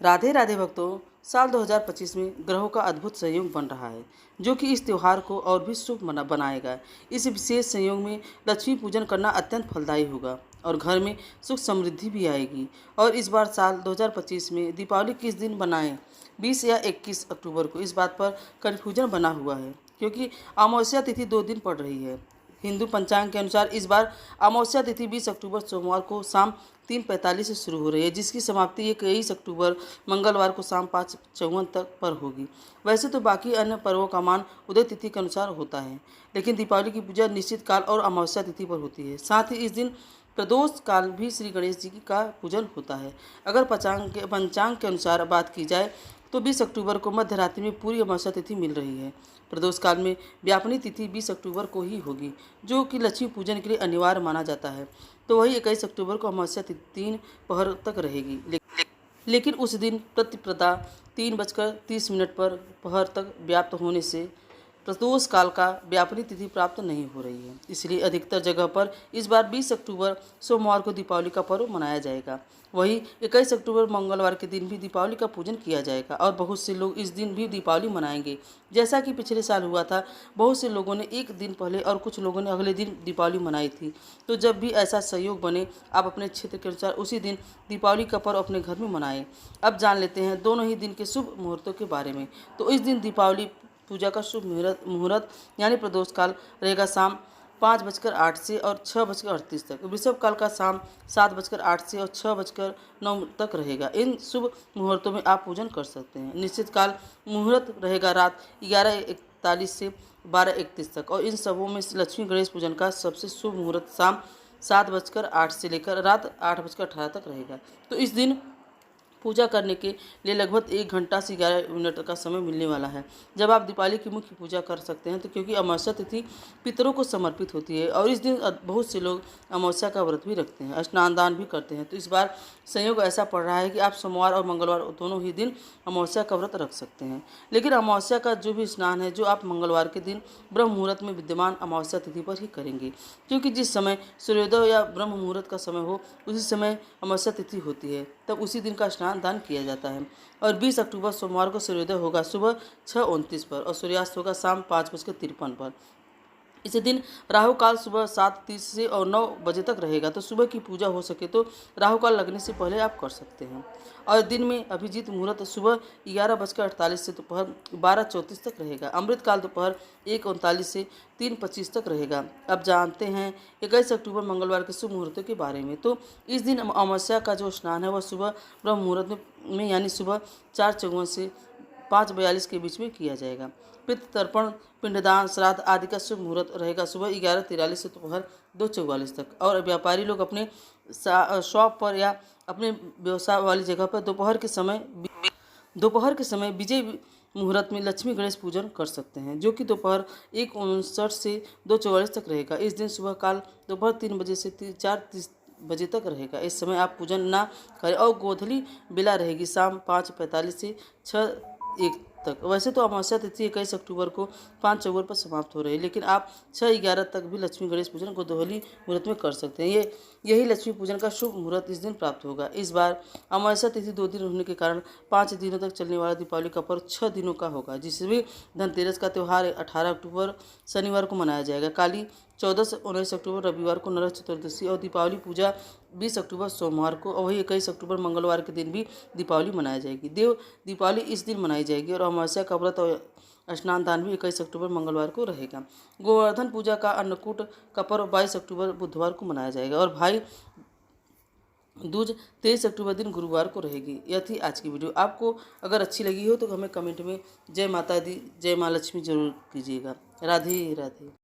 राधे राधे भक्तों, साल 2025 में ग्रहों का अद्भुत संयोग बन रहा है जो कि इस त्यौहार को और भी शुभ बनाएगा। इस विशेष संयोग में लक्ष्मी पूजन करना अत्यंत फलदायी होगा और घर में सुख समृद्धि भी आएगी। और इस बार साल 2025 में दीपावली किस दिन बनाएं, 20 या 21 अक्टूबर को, इस बात पर कन्फ्यूजन बना हुआ है क्योंकि अमावस्या तिथि 2 दिन पड़ रही है। हिंदू पंचांग के अनुसार इस बार अमावस्या तिथि 20 अक्टूबर सोमवार को शाम 3:45 से शुरू हो रही है, जिसकी समाप्ति 21 अक्टूबर मंगलवार को शाम 5:54 तक पर होगी। वैसे तो बाकी अन्य पर्वों का मान उदय तिथि के अनुसार होता है, लेकिन दीपावली की पूजा निश्चित काल और अमावस्या तिथि पर होती है। साथ ही इस दिन प्रदोष काल भी श्री गणेश जी का पूजन होता है। अगर पंचांग के अनुसार बात की जाए तो 20 अक्टूबर को मध्य रात्रि में पूरी अमावस्या तिथि मिल रही है। प्रदोष काल में व्यापनी तिथि 20 अक्टूबर को ही होगी, जो कि लक्ष्मी पूजन के लिए अनिवार्य माना जाता है। तो वही 21 अक्टूबर को अमावस्या तिथि 3 पहर तक रहेगी, लेकिन उस दिन प्रतिपदा 3:30 पर पहर तक व्याप्त होने से प्रदोष काल का व्यापनी तिथि प्राप्त नहीं हो रही है। इसलिए अधिकतर जगह पर इस बार 20 अक्टूबर सोमवार को दीपावली का पर्व मनाया जाएगा। वहीं 21 अक्टूबर मंगलवार के दिन भी दीपावली का पूजन किया जाएगा और बहुत से लोग इस दिन भी दीपावली मनाएंगे। जैसा कि पिछले साल हुआ था, बहुत से लोगों ने एक दिन पहले और कुछ लोगों ने अगले दिन दीपावली मनाई थी। तो जब भी ऐसा संयोग बने, आप अपने क्षेत्र के अनुसार उसी दिन दीपावली का पर्व अपने घर में मनाएं। अब जान लेते हैं दोनों ही दिन के शुभ मुहूर्तों के बारे में। तो इस दिन दीपावली पूजा का शुभ मुहूर्त यानी प्रदोष काल रहेगा शाम 5:08 से और 6:38 तक। वृषभ काल का शाम 7:08 से और 6:09 तक रहेगा। इन शुभ मुहूर्तों में आप पूजन कर सकते हैं। निश्चित काल मुहूर्त रहेगा रात 11:41 से 12:31 तक और इन सबों में लक्ष्मी गणेश पूजन का सबसे शुभ मुहूर्त शाम 7:08 से लेकर रात 8:18 तक रहेगा। तो इस दिन पूजा करने के लिए लगभग 1 घंटा से 11 मिनट का समय मिलने वाला है, जब आप दीपावली की मुख्य पूजा कर सकते हैं। तो क्योंकि अमावस्या तिथि पितरों को समर्पित होती है और इस दिन बहुत से लोग अमावस्या का व्रत भी रखते हैं, स्नान दान भी करते हैं। तो इस बार संयोग ऐसा पड़ रहा है कि आप सोमवार और मंगलवार दोनों ही दिन अमावस्या का व्रत रख सकते हैं। लेकिन अमावस्या का जो भी स्नान है, जो आप मंगलवार के दिन ब्रह्म मुहूर्त में विद्यमान अमावस्या तिथि पर ही करेंगे, क्योंकि जिस समय सूर्योदय या ब्रह्म मुहूर्त का समय हो उसी समय अमावस्या तिथि होती है, तब उसी दिन का स्नान दान किया जाता है। और 20 अक्टूबर सोमवार को सूर्योदय होगा सुबह 6:29 पर और सूर्यास्त होगा शाम 5:53 पर। इसी दिन राहु काल सुबह 7:30 से और 9 बजे तक रहेगा। तो सुबह की पूजा हो सके तो राहु काल लगने से पहले आप कर सकते हैं। और दिन में अभिजीत मुहूर्त सुबह 11:48 से दोपहर 12:34 तक रहेगा। अमृत काल दोपहर 1:39 से 3:25 तक रहेगा। अब जानते हैं 21 अक्टूबर मंगलवार के शुभ मुहूर्तों के बारे में। तो इस दिन अमावस्या का जो स्नान है वह सुबह ब्रह्म मुहूर्त में यानी सुबह 4:54 से 5:42 के बीच में किया जाएगा। पितृ तर्पण, पिंडदान, श्राद्ध आदि का शुभ मुहूर्त रहेगा सुबह 11:43 से दोपहर 2:44 तक। और व्यापारी लोग अपने शॉप पर या अपने व्यवसाय वाली जगह पर दोपहर के समय विजय मुहूर्त में लक्ष्मी गणेश पूजन कर सकते हैं, जो कि दोपहर 1:59 से 2:44 तक रहेगा। इस दिन सुबह काल दोपहर 3 बजे से 4:30 बजे तक रहेगा। इस समय आप पूजन ना करें और गोधूली बेला रहेगी शाम 5:45 से 6:01 तक। वैसे तो अमावस्या तिथि 21 अक्टूबर को 5:54 पर समाप्त हो रही है, लेकिन आप 6:11 तक भी लक्ष्मी गणेश पूजन गोधूली मुहूर्त में कर सकते हैं। यही लक्ष्मी पूजन का शुभ मुहूर्त इस दिन प्राप्त होगा। इस बार अमावस्या तिथि 2 दिन होने के कारण 5 दिनों तक चलने वाला दीपावली का पर्व 6 दिनों का होगा, जिसमें धनतेरस का त्यौहार 18 अक्टूबर शनिवार को मनाया जाएगा। काली 14 से 19 अक्टूबर रविवार को नरक चतुर्दशी और दीपावली पूजा 20 अक्टूबर सोमवार को और वही 21 अक्टूबर मंगलवार के दिन भी दीपावली मनाई जाएगी। दीपावली इस दिन मनाई जाएगी और अमावस्या का व्रत और स्नान दान भी 21 अक्टूबर मंगलवार को रहेगा। गोवर्धन पूजा का अन्नकूट का पर्व 22 अक्टूबर बुधवार को मनाया जाएगा और भाई दूज 23 अक्टूबर दिन गुरुवार को रहेगी। यह थी आज की वीडियो। आपको अगर अच्छी लगी हो तो हमें कमेंट में जय माता दी, जय माँ लक्ष्मी जरूर कीजिएगा। राधे राधे।